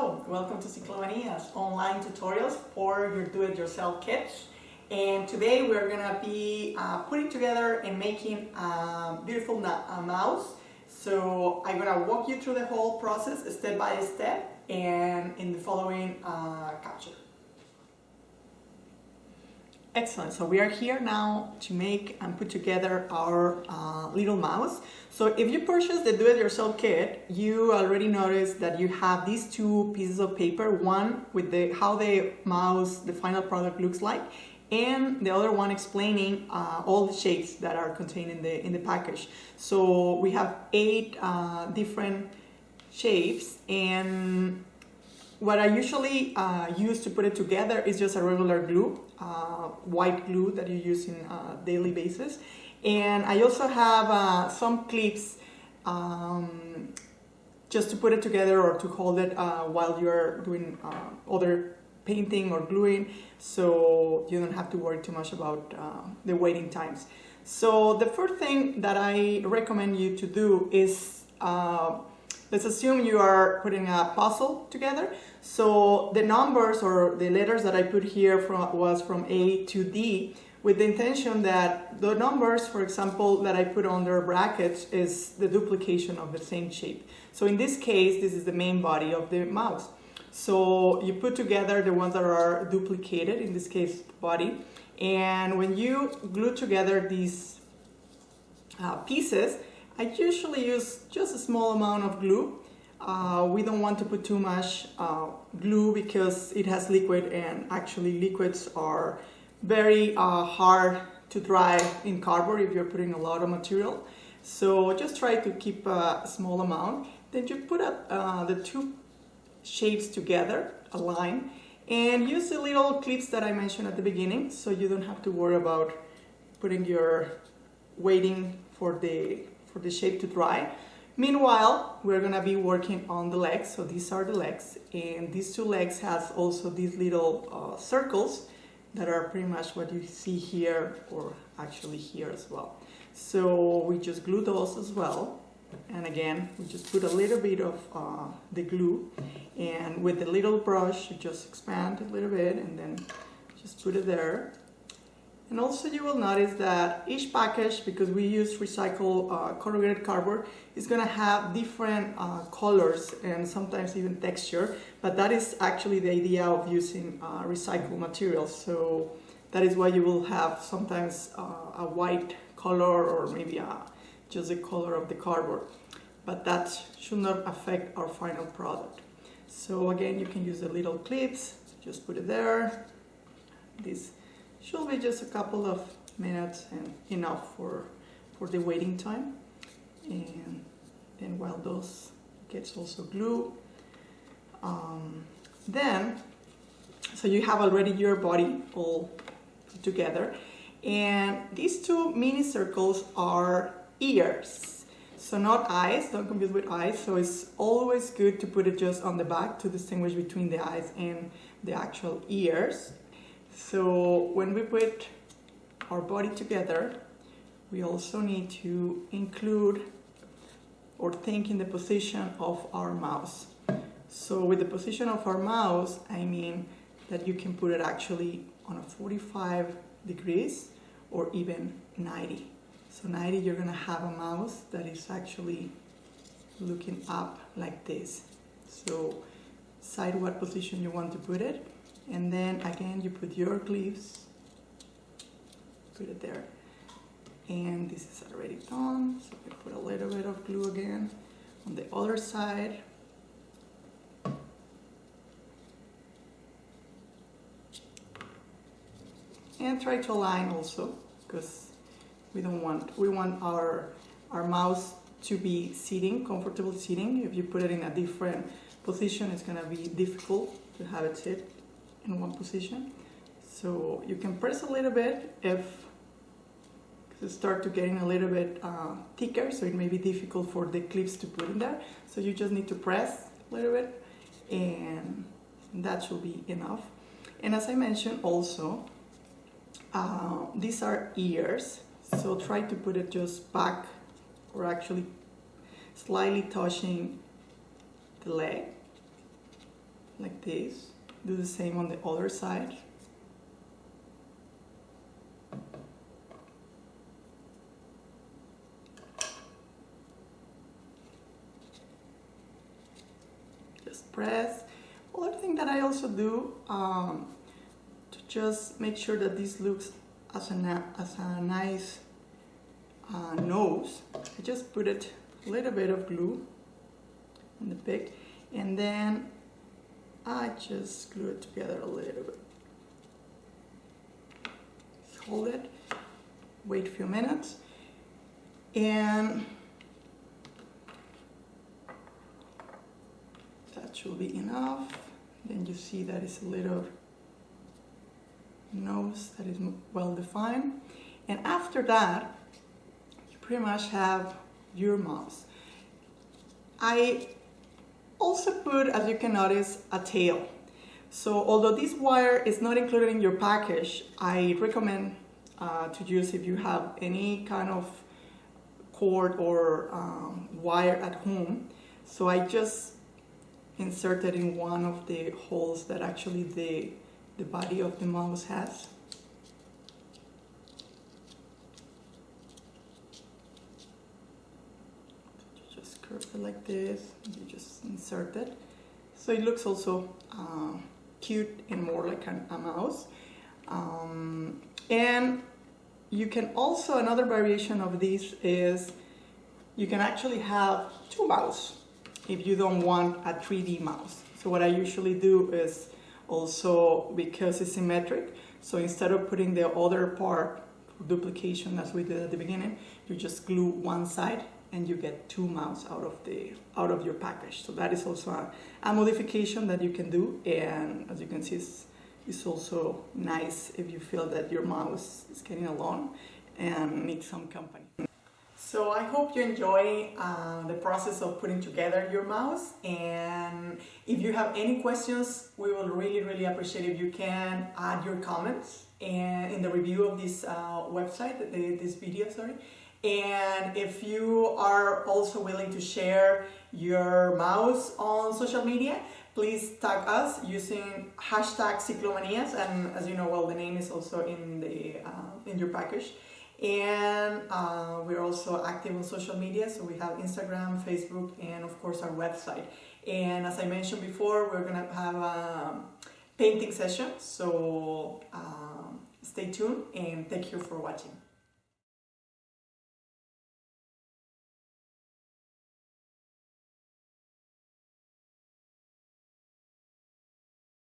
Hello, welcome to Ciclomanias, online tutorials for your do-it-yourself kits. And today we're gonna be putting together and making a beautiful mouse. So I'm gonna walk you through the whole process step by step and in the following capture. Excellent, so we are here now to make and put together our little mouse. So if you purchase the do-it-yourself kit, you already noticed that you have these two pieces of paper, one with how the mouse, the final product looks like, and the other one explaining all the shapes that are contained in the package. So we have 8 different shapes, and what I usually use to put it together is just a regular glue, white glue that you use in daily basis. And I also have some clips just to put it together or to hold it while you're doing other painting or gluing, so you don't have to worry too much about the waiting times. So the first thing that I recommend you to do is let's assume you are putting a puzzle together. So the numbers or the letters that I put here was from A to D, with the intention that the numbers, for example, that I put under brackets is the duplication of the same shape. So in this case, this is the main body of the mouse. So you put together the ones that are duplicated, in this case body, and when you glue together these pieces, I usually use just a small amount of glue. We don't want to put too much glue because it has liquid, and actually liquids are very hard to dry in cardboard if you're putting a lot of material. So just try to keep a small amount. Then you put the two shapes together, a line, and use the little clips that I mentioned at the beginning, so you don't have to worry about waiting for the shape to dry. Meanwhile, we're gonna be working on the legs. So these are the legs, and these two legs has also these little circles that are pretty much what you see here, or actually here as well. So we just glue those as well. And again, we just put a little bit of the glue, and with the little brush, you just expand a little bit and then just put it there. And also you will notice that each package, because we use recycled corrugated cardboard, is going to have different colors and sometimes even texture, but that is actually the idea of using recycled materials. So that is why you will have sometimes a white color or maybe just the color of the cardboard, but that should not affect our final product. So again, you can use the little clips, just put it there. This should be just a couple of minutes and enough for the waiting time. And then while those gets also glued, so you have already your body all put together. And these two mini circles are ears. So not eyes, don't confuse with eyes. So it's always good to put it just on the back to distinguish between the eyes and the actual ears. So when we put our body together, we also need to include or think in the position of our mouse. So with the position of our mouse, I mean that you can put it actually on a 45 degrees or even 90. So 90, you're gonna have a mouse that is actually looking up like this. So decide what position you want to put it. And then again, you put your clips, put it there. And this is already done, so we put a little bit of glue again on the other side. And try to align also, because we want our mouse to be sitting, comfortable sitting. If you put it in a different position, it's gonna be difficult to have it sit in one position. So you can press a little bit if it starts to getting a little bit thicker, so it may be difficult for the clips to put in there. So you just need to press a little bit, and that should be enough. And as I mentioned also, these are ears, so try to put it just back or actually slightly touching the leg. like this. Do the same on the other side. Just press. Other thing that I also do to just make sure that this looks as a nice nose, I just put a little bit of glue on the pig, and then I just glue it together a little bit. Hold it, wait a few minutes, and that should be enough. Then you see that it's a little nose that is well defined, and after that you pretty much have your mouse. I also put, as you can notice, a tail. So although this wire is not included in your package, I recommend to use if you have any kind of cord or wire at home. So I just inserted in one of the holes that actually the body of the mouse has. You just curve it like this, you just insert it. So it looks also cute and more like a mouse. And you can also, another variation of this is you can actually have two mouse if you don't want a 3D mouse. So what I usually do is also, because it's symmetric, so instead of putting the other part for duplication as we did at the beginning, you just glue one side and you get two mouse out of your package. So that is also a modification that you can do, and as you can see, it's also nice if you feel that your mouse is getting along and needs some company. So I hope you enjoy the process of putting together your mouse, and if you have any questions, we will really appreciate if you can add your comments and in the review of this website, this video, sorry. And if you are also willing to share your mouse on social media, please tag us using #Ciclomanias, and as you know, well, the name is also in your package. And we're also active on social media, so we have Instagram, Facebook, and of course our website. And as I mentioned before, we're gonna have a painting session, so stay tuned and thank you for watching.